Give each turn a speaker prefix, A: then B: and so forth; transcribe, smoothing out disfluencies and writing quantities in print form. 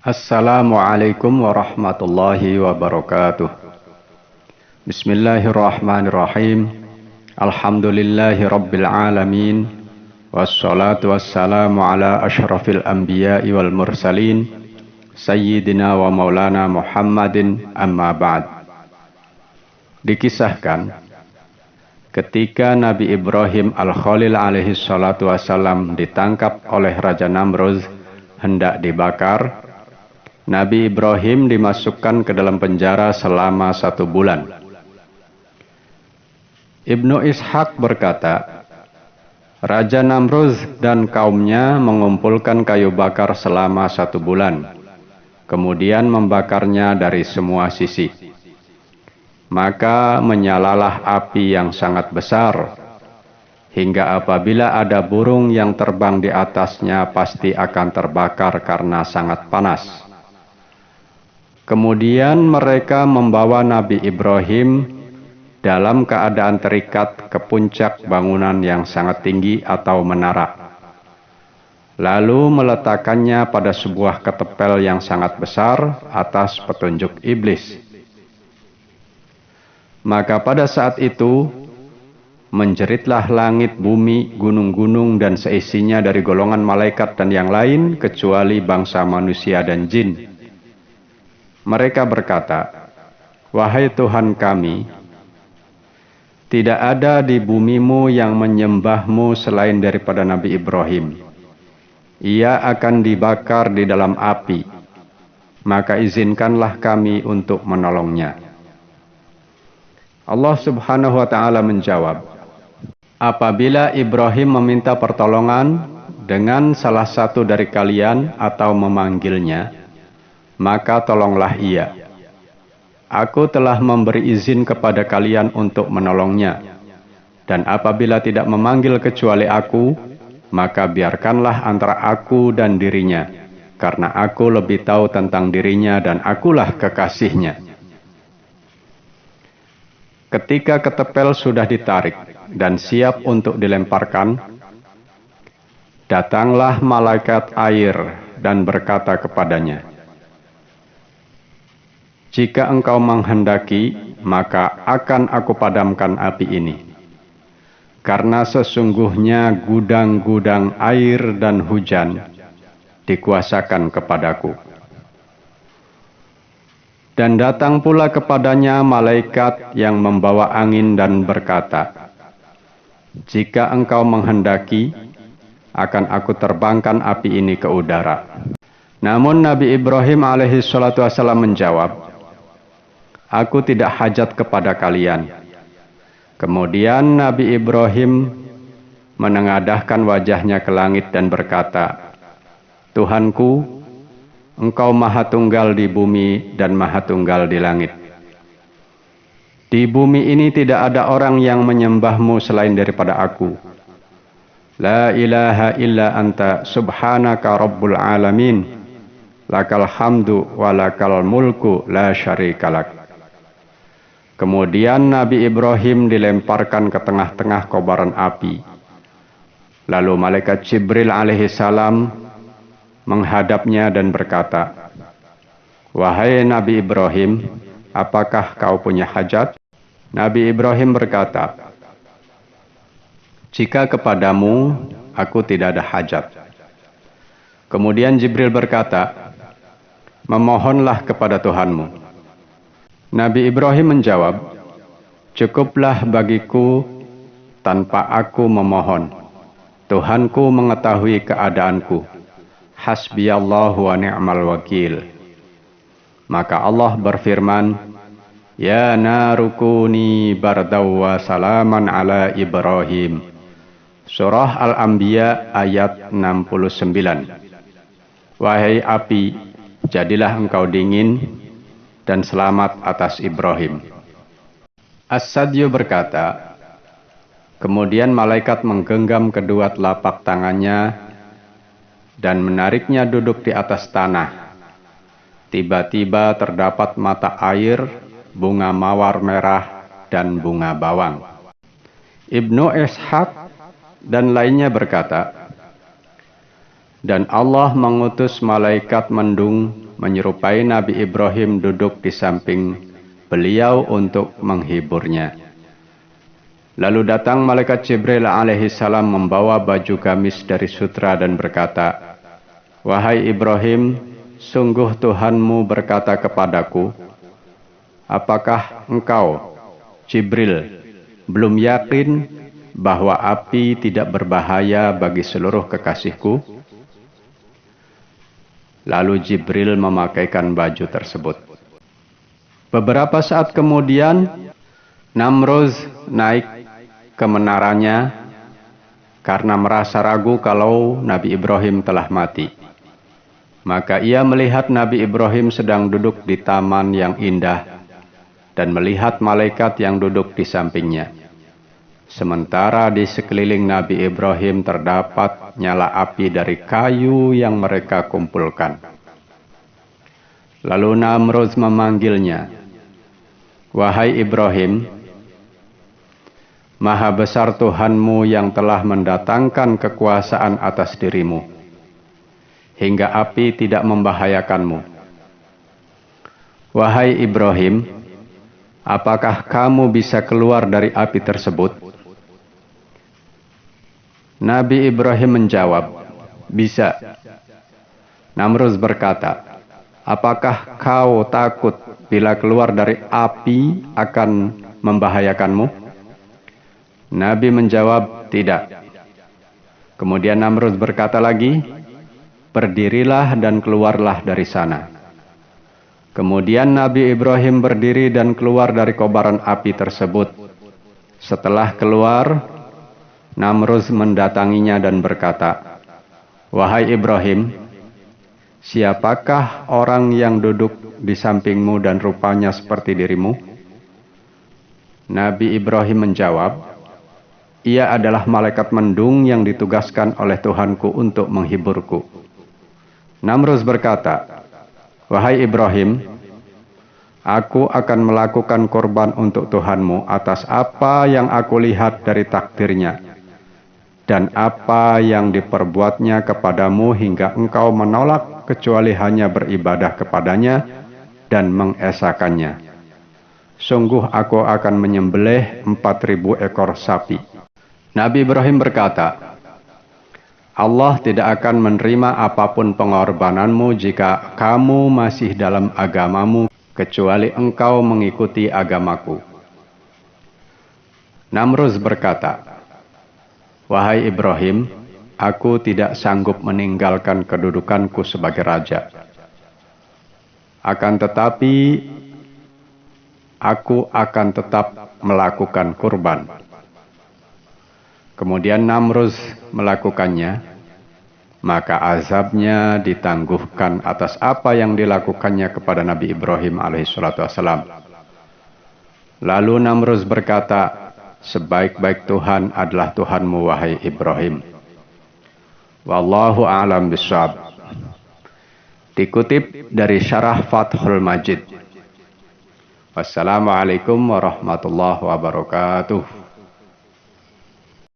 A: Assalamualaikum warahmatullahi wabarakatuh. Bismillahirrahmanirrahim. Alhamdulillahi rabbil alamin. Wassalatu wassalamu ala ashrafil anbiya'i wal mursalin. Sayyidina wa maulana Muhammadin amma ba'd. Dikisahkan ketika Nabi Ibrahim al-Khalil alaihi salatu wassalam ditangkap oleh Raja Namrud hendak dibakar, Nabi Ibrahim dimasukkan ke dalam penjara selama 1 bulan. Ibnu Ishaq berkata, Raja Namrud dan kaumnya mengumpulkan kayu bakar selama 1 bulan, kemudian membakarnya dari semua sisi. Maka menyalalah api yang sangat besar, hingga apabila ada burung yang terbang di atasnya pasti akan terbakar karena sangat panas. Kemudian mereka membawa Nabi Ibrahim dalam keadaan terikat ke puncak bangunan yang sangat tinggi atau menara. Lalu meletakkannya pada sebuah ketepel yang sangat besar atas petunjuk iblis. Maka pada saat itu menjeritlah langit, bumi, gunung-gunung dan seisinya dari golongan malaikat dan yang lain kecuali bangsa manusia dan jin. Mereka berkata, "Wahai Tuhan kami, tidak ada di bumimu yang menyembahmu selain daripada Nabi Ibrahim. Ia akan dibakar di dalam api, maka izinkanlah kami untuk menolongnya." Allah Subhanahu wa Ta'ala menjawab, "Apabila Ibrahim meminta pertolongan dengan salah satu dari kalian atau memanggilnya, maka tolonglah ia. Aku telah memberi izin kepada kalian untuk menolongnya. Dan apabila tidak memanggil kecuali aku, maka biarkanlah antara aku dan dirinya, karena aku lebih tahu tentang dirinya dan akulah kekasihnya." Ketika ketepel sudah ditarik dan siap untuk dilemparkan, datanglah malaikat air dan berkata kepadanya, "Jika engkau menghendaki, maka akan aku padamkan api ini. Karena sesungguhnya gudang-gudang air dan hujan dikuasakan kepadaku." Dan datang pula kepadanya malaikat yang membawa angin dan berkata, "Jika engkau menghendaki, akan aku terbangkan api ini ke udara." Namun Nabi Ibrahim alaihi salatu wassalam menjawab, "Aku tidak hajat kepada kalian." Kemudian Nabi Ibrahim menengadahkan wajahnya ke langit dan berkata, "Tuhanku, Engkau Maha Tunggal di bumi dan Maha Tunggal di langit. Di bumi ini tidak ada orang yang menyembahmu selain daripada aku. La ilaha illa anta subhanaka rabbul alamin. Lakal hamdu wa lakal mulku la syarikalak." Kemudian Nabi Ibrahim dilemparkan ke tengah-tengah kobaran api. Lalu malaikat Jibril alaihi salam menghadapnya dan berkata, "Wahai Nabi Ibrahim, apakah kau punya hajat?" Nabi Ibrahim berkata, "Jika kepadamu, aku tidak ada hajat." Kemudian Jibril berkata, "Memohonlah kepada Tuhanmu." Nabi Ibrahim menjawab, "Cukuplah bagiku tanpa aku memohon. Tuhanku mengetahui keadaanku. Hasbiyallahu wa ni'mal wakil." Maka Allah berfirman, "Ya narukuni bardaw wa salaman ala Ibrahim." Surah Al-Anbiya ayat 69. "Wahai api, jadilah engkau dingin dan selamat atas Ibrahim." As-Sadyu berkata, kemudian malaikat menggenggam kedua telapak tangannya dan menariknya duduk di atas tanah. Tiba-tiba terdapat mata air, bunga mawar merah, dan bunga bawang. Ibnu Ishaq dan lainnya berkata, Dan Allah mengutus malaikat mendung menyerupai Nabi Ibrahim duduk di samping beliau untuk menghiburnya. Lalu datang malaikat Jibril alaihi salam membawa baju gamis dari sutra dan berkata, "Wahai Ibrahim, sungguh Tuhanmu berkata kepadaku, apakah engkau, Jibril, belum yakin bahwa api tidak berbahaya bagi seluruh kekasihku?" Lalu Jibril memakaikan baju tersebut. Beberapa saat kemudian, Namruz naik ke menaranya karena merasa ragu kalau Nabi Ibrahim telah mati. Maka ia melihat Nabi Ibrahim sedang duduk di taman yang indah dan melihat malaikat yang duduk di sampingnya. Sementara di sekeliling Nabi Ibrahim terdapat nyala api dari kayu yang mereka kumpulkan. Lalu Namruz memanggilnya, "Wahai Ibrahim, Maha besar Tuhanmu yang telah mendatangkan kekuasaan atas dirimu, hingga api tidak membahayakanmu. Wahai Ibrahim, apakah kamu bisa keluar dari api tersebut?" Nabi Ibrahim menjawab, "Bisa." Namruz berkata, "Apakah kau takut bila keluar dari api akan membahayakanmu?" Nabi menjawab, "Tidak." Kemudian Namruz berkata lagi, "Berdirilah dan keluarlah dari sana." Kemudian Nabi Ibrahim berdiri dan keluar dari kobaran api tersebut. Setelah keluar, Namruz mendatanginya dan berkata, "Wahai Ibrahim, siapakah orang yang duduk di sampingmu dan rupanya seperti dirimu?" Nabi Ibrahim menjawab, "Ia adalah malaikat mendung yang ditugaskan oleh Tuhanku untuk menghiburku." Namruz berkata, "Wahai Ibrahim, aku akan melakukan korban untuk Tuhanmu atas apa yang aku lihat dari takdirnya dan apa yang diperbuatnya kepadamu hingga engkau menolak kecuali hanya beribadah kepadanya dan mengesakannya. Sungguh aku akan menyembelih 4.000 ekor sapi." Nabi Ibrahim berkata, "Allah tidak akan menerima apapun pengorbananmu jika kamu masih dalam agamamu, kecuali engkau mengikuti agamaku." Namruz berkata, "Wahai Ibrahim, aku tidak sanggup meninggalkan kedudukanku sebagai raja. Akan tetapi, aku akan tetap melakukan kurban." Kemudian Namruz melakukannya, maka azabnya ditangguhkan atas apa yang dilakukannya kepada Nabi Ibrahim alaihissalam. Lalu Namruz berkata, "Sebaik-baik Tuhan adalah Tuhanmu, wahai Ibrahim." Wallahu a'lam bishawab. Dikutip dari Syarah Fathul Majid. Wassalamualaikum warahmatullahi wabarakatuh.